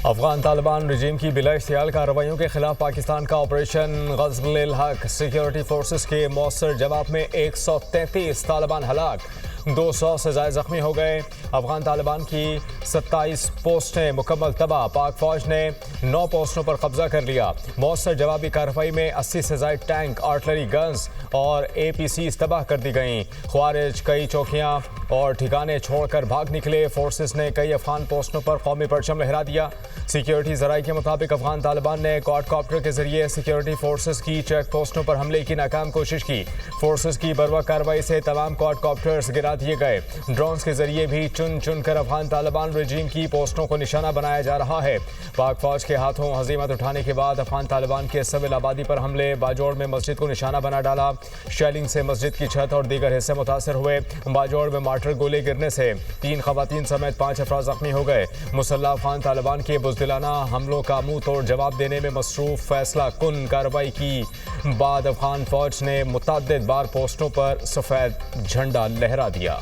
افغان طالبان رجیم کی بلا اشتعال کارروائیوں کے خلاف پاکستان کا آپریشن غزل الحق، سیکیورٹی فورسز کے مؤثر جواب میں 133 طالبان ہلاک، 200 سے زائد زخمی ہو گئے۔ افغان طالبان کی 27 پوسٹیں مکمل تباہ، پاک فوج نے 9 پوسٹوں پر قبضہ کر لیا۔ مؤثر جوابی کارروائی میں 80 سے زائد ٹینک، آرٹلری گنز اور APCs تباہ کر دی گئیں۔ خوارج کئی چوکیاں اور ٹھکانے چھوڑ کر بھاگ نکلے۔ فورسز نے کئی افغان پوسٹوں پر قومی پرچم لہرا دیا۔ سیکیورٹی ذرائع کے مطابق افغان طالبان نے کوڈ کاپٹر کے ذریعے سیکیورٹی فورسز کی چیک پوسٹوں پر حملے کی ناکام کوشش کی۔ فورسز کی بروقت کارروائی سے تمام کوڈ کاپٹرز گرا دیے گئے۔ ڈرونز کے ذریعے بھی چن کر افغان طالبان رجیم کی پوسٹوں کو نشانہ بنایا جا رہا ہے۔ پاک فوج کے ہاتھوں ہزیمت اٹھانے کے بعد افغان طالبان کے سول آبادی پر حملے، باجوڑ میں مسجد کو نشانہ بنا ڈالا۔ شیلنگ سے مسجد کی چھت اور دیگر حصے متاثر ہوئے۔ باجوڑ میں مارٹر گولے گرنے سے 3 خواتین سمیت 5 افراد زخمی ہو گئے۔ مسلح افغان طالبان کے بزدلانہ حملوں کا منہ توڑ جواب دینے میں مصروف، فیصلہ کن کارروائی کی بعد افغان فوج نے متعدد بار پوسٹوں پر سفید جھنڈا لہرا دیا۔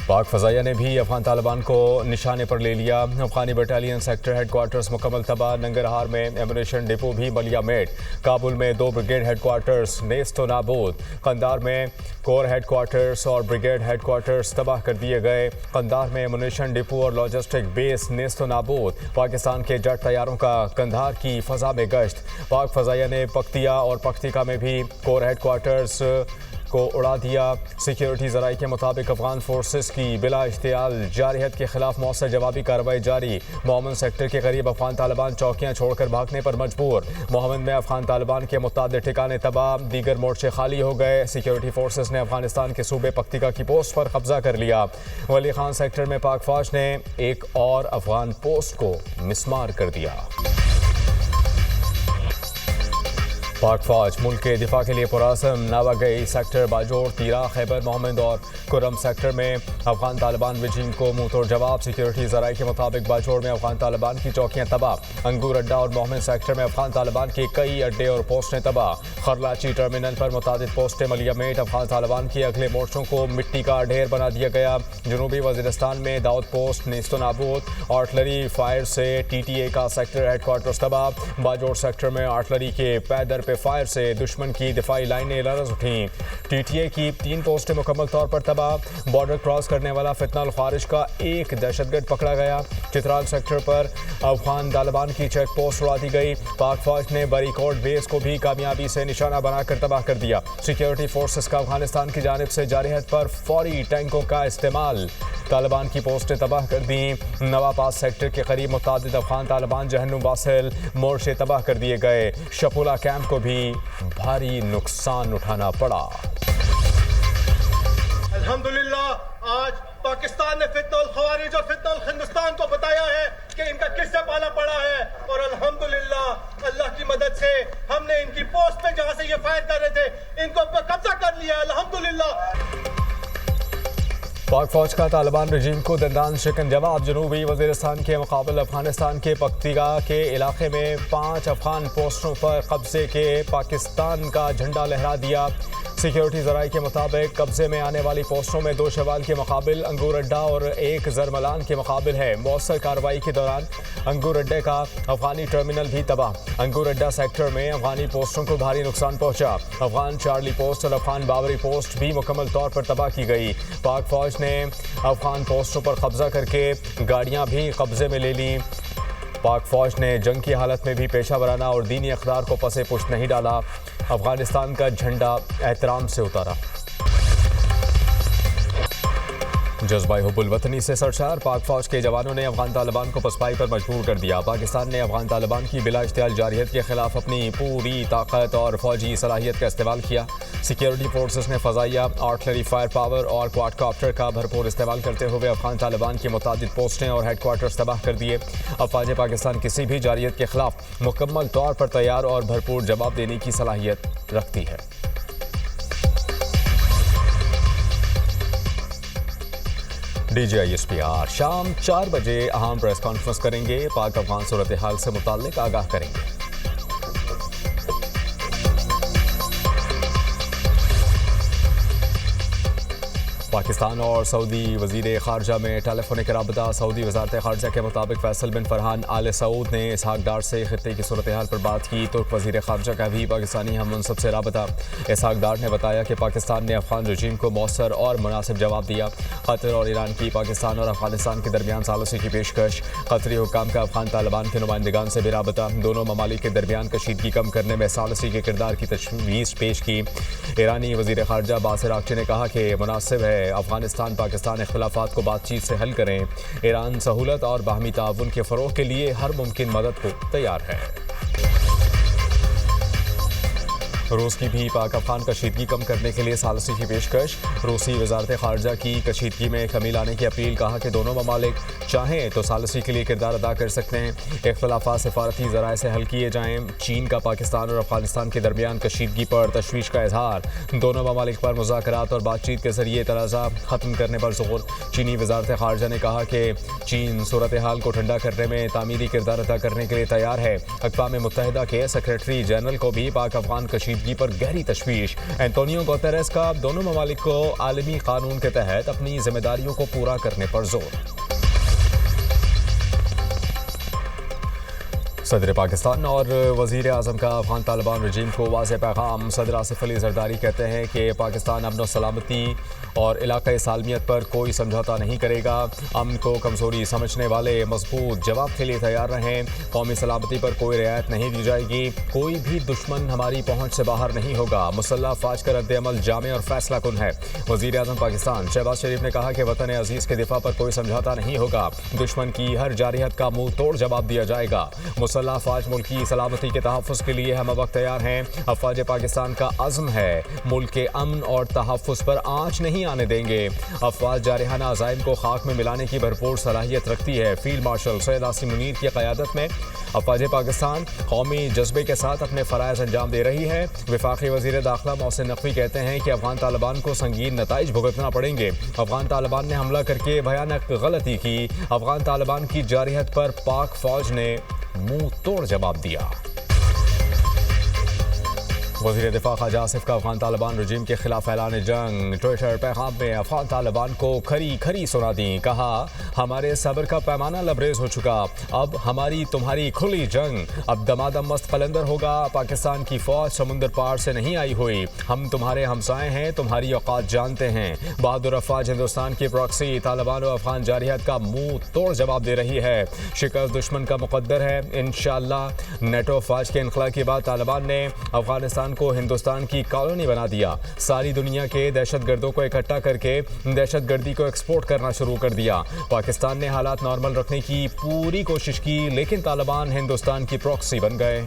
پاک فضائیہ نے بھی افغان طالبان کو نشانے پر لے لیا۔ افغانی بٹالین سیکٹر ہیڈ کوارٹرز مکمل تباہ، ننگرہار میں ایمونیشن ڈپو بھی بلیا میٹ، کابل میں 2 بریگیڈ ہیڈ کوارٹرز نیست و نابود، قندھار میں کور ہیڈ کوارٹرز اور بریگیڈ ہیڈ کوارٹرز تباہ کر دیے گئے۔ قندھار میں ایمونیشن ڈپو اور لاجسٹک بیس نیست و نابود۔ پاکستان کے جٹ طیاروں کا قندھار کی فضا میں گشت۔ پاک فضائیہ نے پکتیا اور پکتیکا میں بھی کور ہیڈ کوارٹرز کو اڑا دیا۔ سیکیورٹی ذرائع کے مطابق افغان فورسز کی بلا اشتعال جارحیت کے خلاف مؤثر جوابی کارروائی جاری۔ مومن سیکٹر کے قریب افغان طالبان چوکیاں چھوڑ کر بھاگنے پر مجبور۔ مومن میں افغان طالبان کے متعدد ٹھکانے تباہ، دیگر مورچے خالی ہو گئے۔ سیکیورٹی فورسز نے افغانستان کے صوبے پکتیکا کی پوسٹ پر قبضہ کر لیا۔ ولی خان سیکٹر میں پاک فوج نے ایک اور افغان پوسٹ کو مسمار کر دیا۔ پاک فوج ملک کے دفاع کے لیے پرعزم، ناواگئی سیکٹر، باجوڑ، تیرا، خیبر محمد اور کرم سیکٹر میں افغان طالبان رجیم کو منہ توڑ جواب۔ سیکیورٹی ذرائع کے مطابق باجوڑ میں افغان طالبان کی چوکیاں تباہ، انگور اڈہ اور محمد سیکٹر میں افغان طالبان کے کئی اڈے اور پوسٹیں تباہ، خرلاچی ٹرمینل پر متعدد پوسٹیں ملیا میٹ۔ افغان طالبان کے اگلے مورچوں کو مٹی کا ڈھیر بنا دیا گیا۔ جنوبی وزیرستان میں داؤد پوسٹ نیست و نابود، آرٹلری فائر سے TTA کا سیکٹر ہیڈ کوارٹرز تباہ۔ باجوڑ سیکٹر میں آرٹلری کے پیدر پہ فائر سے دشمن کی دفاعی لائنیں لرز اٹھیں۔ TTA کی 3 پوسٹیں مکمل طور پر تباہ۔ بارڈر کراس کرنے والا فتنہ الخوارج کا ایک دہشت گرد پکڑا گیا۔ چترال سیکٹر پر افغان طالبان کی چیک پوسٹ اڑا دی گئی۔ پاک فوج نے بری کوٹ بیس کو بھی کامیابی سے نشانہ بنا کر تباہ کر دیا۔ سیکیورٹی فورسز کا افغانستان کی جانب سے جارحیت پر فوری ٹینکوں کا استعمال، طالبان کی پوسٹیں تباہ کر دیں۔ نواپاس سیکٹر کے قریب متعدد افغان طالبان جہنم واصل مورچے تباہ کر دیے گئے۔ شپولا کیمپ کو بھی بھاری نقصان اٹھانا پڑا۔ الحمدللہ آج پاکستان نے فتنہ الخوارج اور فتنہ الہندوستان کو بتایا ہے کہ ان کا کس سے پالا پڑا ہے، اور الحمدللہ اللہ کی مدد سے ہم نے ان کی پوسٹ پہ جہاں سے یہ فائر کر رہے تھے ان کو قبضہ کر لیا الحمدللہ۔ پاک فوج کا طالبان رجیم کو دندان شکن جواب۔ جنوبی وزیرستان کے مقابل افغانستان کے پکتیکا کے علاقے میں 5 افغان پوسٹوں پر قبضے کے پاکستان کا جھنڈا لہرا دیا۔ سیکیورٹی ذرائع کے مطابق قبضے میں آنے والی پوسٹوں میں 2 شوال کے مقابل انگور اڈہ اور 1 زرملان کے مقابل ہے۔ مؤثر کارروائی کے دوران انگور اڈے کا افغانی ٹرمینل بھی تباہ۔ انگور اڈہ سیکٹر میں افغانی پوسٹوں کو بھاری نقصان پہنچا۔ افغان چارلی پوسٹ اور افغان باوری پوسٹ بھی مکمل طور پر تباہ کی گئی۔ پاک فوج نے افغان پوسٹوں پر قبضہ کر کے گاڑیاں بھی قبضے میں لے لیں۔ پاک فوج نے جنگ کی حالت میں بھی پیشہ ورانہ اور دینی اقدار کو پس پشت نہیں ڈالا، افغانستان کا جھنڈا احترام سے اتارا۔ جذبہ حب الوطنی سے سرشار پاک فوج کے جوانوں نے افغان طالبان کو پسپائی پر مجبور کر دیا۔ پاکستان نے افغان طالبان کی بلا اشتعال جارحیت کے خلاف اپنی پوری طاقت اور فوجی صلاحیت کا استعمال کیا۔ سیکیورٹی فورسز نے فضائیہ، آرٹلری فائر پاور اور کواد کاپٹر کا بھرپور استعمال کرتے ہوئے افغان طالبان کی متعدد پوسٹیں اور ہیڈ کوارٹرز تباہ کر دیے۔ افواج پاکستان کسی بھی جارحیت کے خلاف مکمل طور پر تیار اور بھرپور جواب دینے کی صلاحیت رکھتی ہے۔ DGISPR شام 4 بجے اہم پریس کانفرنس کریں گے، پاک افغان صورتحال سے متعلق آگاہ کریں گے۔ پاکستان اور سعودی وزیر خارجہ میں ٹیلی فونک رابطہ۔ سعودی وزارت خارجہ کے مطابق فیصل بن فرحان آل سعود نے اسحاق ڈار سے خطے کی صورتحال پر بات کی۔ ترک وزیر خارجہ کا بھی پاکستانی ہم منصب سے رابطہ۔ اسحاق ڈار نے بتایا کہ پاکستان نے افغان رجیم کو مؤثر اور مناسب جواب دیا۔ قطر اور ایران کی پاکستان اور افغانستان کے درمیان ثالثی کی پیشکش۔ قطری حکام کا افغان طالبان کے نمائندگان سے بھی رابطہ۔ دونوں ممالک کے درمیان کشیدگی کم کرنے میں ثالثی کے کردار کی تجویز پیش کی۔ ایرانی وزیر خارجہ عباس عراقچی نے کہا کہ مناسب ہے افغانستان پاکستان اختلافات کو بات چیت سے حل کریں۔ ایران سہولت اور باہمی تعاون کے فروغ کے لیے ہر ممکن مدد کو تیار ہے۔ روس کی بھی پاک افغان کشیدگی کم کرنے کے لیے ثالثی کی پیشکش۔ روسی وزارت خارجہ کی کشیدگی میں کمی لانے کی اپیل۔ کہا کہ دونوں ممالک چاہیں تو ثالثی کے لیے کردار ادا کر سکتے ہیں۔ اختلافات سفارتی ذرائع سے حل کیے جائیں۔ چین کا پاکستان اور افغانستان کے درمیان کشیدگی پر تشویش کا اظہار۔ دونوں ممالک پر مذاکرات اور بات چیت کے ذریعے تنازع ختم کرنے پر زور۔ چینی وزارت خارجہ نے کہا کہ چین صورتحال کو ٹھنڈا کرنے میں تعمیری کردار ادا کرنے کے لیے تیار ہے۔ اقوام متحدہ کے سیکریٹری جنرل کو بھی پاک افغان کشیدگی پر گہری تشویش۔ اینٹونیو گوتریس کا دونوں ممالک کو عالمی قانون کے تحت اپنی ذمہ داریوں کو پورا کرنے پر زور۔ صدر پاکستان اور وزیر اعظم کا افغان طالبان رجیم کو واضح پیغام۔ صدر آصف علی زرداری کہتے ہیں کہ پاکستان امن و سلامتی اور علاقائی سالمیت پر کوئی سمجھوتہ نہیں کرے گا۔ امن کو کمزوری سمجھنے والے مضبوط جواب کے لیے تیار رہیں۔ قومی سلامتی پر کوئی رعایت نہیں دی جائے گی۔ کوئی بھی دشمن ہماری پہنچ سے باہر نہیں ہوگا۔ مسلح افواج کا رد عمل جامع اور فیصلہ کن ہے۔ وزیر اعظم پاکستان شہباز شریف نے کہا کہ وطن عزیز کے دفاع پر کوئی سمجھوتہ نہیں ہوگا۔ دشمن کی ہر جارحیت کا منہ توڑ جواب دیا جائے گا۔ مسلح افواج ملک کی سلامتی کے تحفظ کے لیے ہم وقت تیار ہیں۔ افواج پاکستان کا عزم ہے ملک کے امن اور تحفظ پر آنچ نہیں آنے دیں گے۔ افواج جارحانہ عزائم کو خاک میں ملانے کی بھرپور صلاحیت رکھتی ہے۔ فیلڈ مارشل سید عاصم منیر کی قیادت میں افواج پاکستان قومی جذبے کے ساتھ اپنے فرائض انجام دے رہی ہے۔ وفاقی وزیر داخلہ محسن نقوی کہتے ہیں کہ افغان طالبان کو سنگین نتائج بھگتنا پڑیں گے۔ افغان طالبان نے حملہ کر کے بھیانک غلطی کی۔ افغان طالبان کی جارحیت پر پاک فوج نے منہ توڑ جواب دیا۔ وزیر دفاع خواجہ آصف کا افغان طالبان رجیم کے خلاف اعلان جنگ۔ ٹویٹر پیغام میں افغان طالبان کو کھری کھری سنا دیں۔ کہا ہمارے صبر کا پیمانہ لبریز ہو چکا، اب ہماری تمہاری کھلی جنگ۔ اب دمادم مست قلندر ہوگا۔ پاکستان کی فوج سمندر پار سے نہیں آئی ہوئی، ہم تمہارے ہمسائے ہیں، تمہاری اوقات جانتے ہیں۔ بہادر افواج ہندوستان کی پراکسی طالبان و افغان جارحیت کا منہ توڑ جواب دے رہی ہے۔ شکست دشمن کا مقدر ہے انشاءاللہ۔ نیٹو افواج کے انخلاء کے بعد طالبان نے افغانستان کو ہندوستان کی کالونی بنا دیا۔ ساری دنیا کے دہشت گردوں کو اکٹھا کر کے دہشت گردی کو ایکسپورٹ کرنا شروع کر دیا۔ پاکستان نے حالات نارمل رکھنے کی پوری کوشش کی، لیکن طالبان ہندوستان کی پراکسی بن گئے۔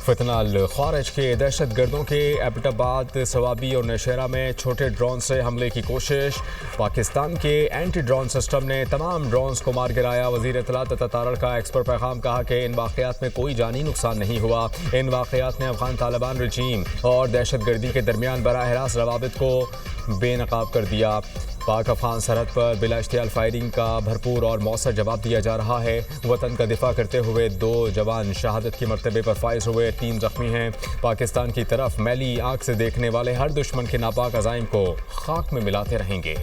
فتنہ الخوارج کے دہشت گردوں کے ایبٹ آباد، سوابی اور نوشہرہ میں چھوٹے ڈرون سے حملے کی کوشش۔ پاکستان کے اینٹی ڈرون سسٹم نے تمام ڈرونز کو مار گرایا۔ وزیر اطلاعات عطا تارڑ کا ایکس پر پیغام۔ کہا کہ ان واقعات میں کوئی جانی نقصان نہیں ہوا۔ ان واقعات نے افغان طالبان رجیم اور دہشت گردی کے درمیان براہ راست روابط کو بے نقاب کر دیا۔ پاک افغان سرحد پر بلا اشتعال فائرنگ کا بھرپور اور مؤثر جواب دیا جا رہا ہے۔ وطن کا دفاع کرتے ہوئے 2 جوان شہادت کے مرتبے پر فائز ہوئے، 3 زخمی ہیں۔ پاکستان کی طرف میلی آنکھ سے دیکھنے والے ہر دشمن کے ناپاک عزائم کو خاک میں ملاتے رہیں گے۔